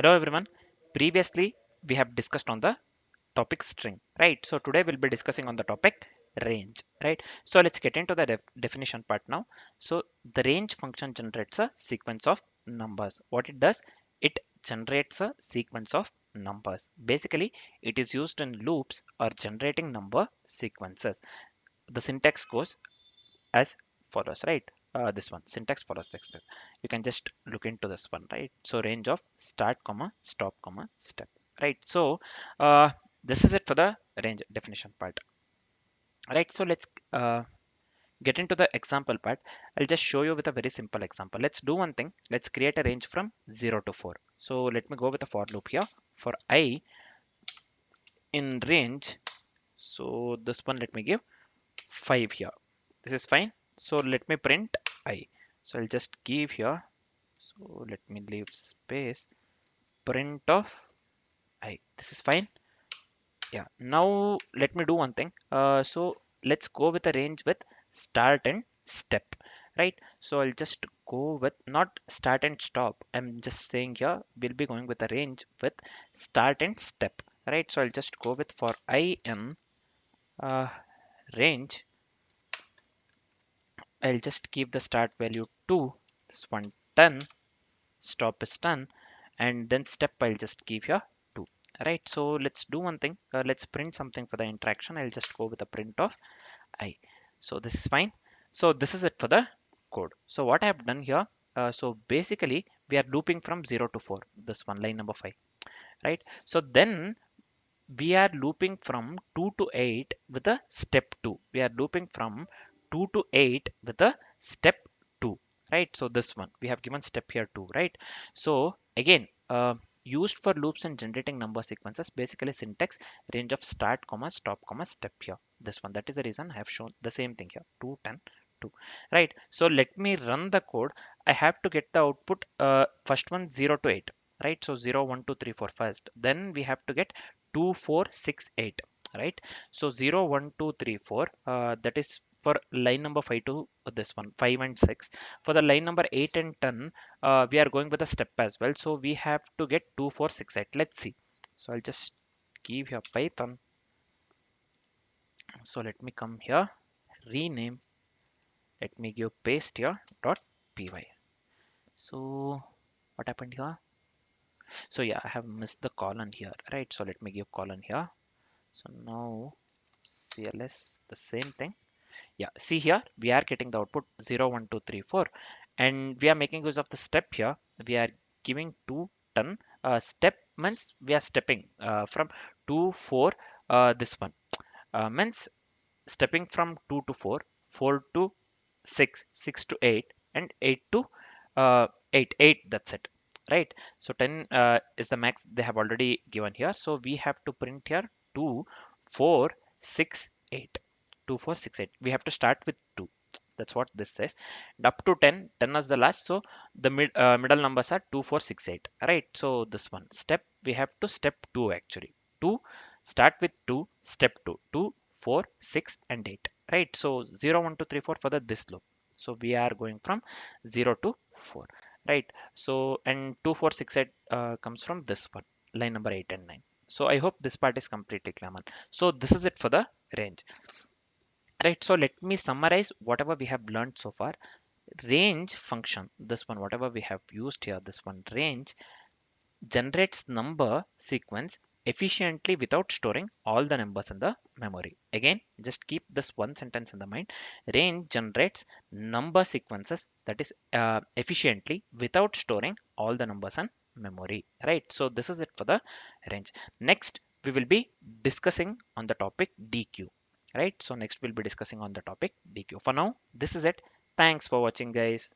Hello everyone. Previously we have discussed on the topic string, right? So today we'll be discussing on the topic range, right? So let's get into the definition part now. So the range function generates a sequence of numbers. What it does, it generates a sequence of numbers. Basically, it is used in loops or generating number sequences. The syntax goes as follows, right? This one syntax follows this. You can just look into this one, right? So range of start comma stop comma step, right? So uh, this is it for the range definition part, right? So let's get into the example part. I'll just show you with a very simple example. Let's do one thing. Let's create a range from 0 to 4. So let me go with a for loop here for I in range. So this one, let me give 5 here. This is fine. So let me print I. So I'll just give here. So let me leave space. Print of I. This is fine. Yeah. Now let me do one thing. So let's go with a range with start and step. Right. So I'll just go with not start and stop. I'm just saying here we'll be going with a range with start and step. Right. So I'll just go with for I in range. I'll just keep the start value 2. This one 10. Stop is 10, and then step I'll just give here 2, right? So let's do one thing. Let's print something for the interaction. I'll just go with a print of I. So this is fine. So this is it for the code. So what I have done here, so basically we are looping from 0 to 4, this one line number 5, right? So then we are looping from 2 to 8 with a step 2. We are looping from 2 to 8 with a step 2, right? So this one we have given step here 2, right? So again, used for loops and generating number sequences, basically syntax range of start comma stop comma step here. This one, that is the reason I have shown the same thing here, 2 10 2, right? So let me run the code. I have to get the output, first one 0 to 8, right? So 0 1 2 3 4 first, then we have to get 2 4 6 8, right? So 0 1 2 3 4, that is for line number 5 to this one 5 and 6. For the line number 8 and 10, we are going with a step as well, so we have to get 2 4 6 8. Let's see. So I'll just give here python. So let me come here, rename, let me give paste here dot py. So what happened here? So yeah, I have missed the colon here, right? So let me give colon here. So now cls the same thing. Yeah, see here we are getting the output 0 1 2 3 4, and we are making use of the step here. We are giving 2 10. Step means we are stepping from 2 4, this one means stepping from 2 to 4, 4 to 6, 6 to 8, and 8 to 8 8, that's it, right? So 10 is the max they have already given here, so we have to print here 2 4 6 8. 2 4 6 8, we have to start with 2. That's what this says. And up to 10, 10 is the last, so the middle numbers are 2 4 6 8, right? So this one step, we have to step 2 actually. 2, start with 2, step 2, 2 4 6 and 8, right? So 0 1 2 3 4 for the this loop. So we are going from 0 to 4, right? So and 2 4 6 8 comes from this one, line number 8 and 9. So I hope this part is completely clear. So this is it for the range, right? So let me summarize whatever we have learned so far. Range function, this one whatever we have used here, this one range generates number sequence efficiently without storing all the numbers in the memory. Again, just keep this one sentence in the mind. Range generates number sequences, that is efficiently without storing all the numbers in memory, right? So this is it for the range. Next we will be discussing on the topic deque, right? So next we'll be discussing on the topic deque. For now, this is it. Thanks for watching, guys.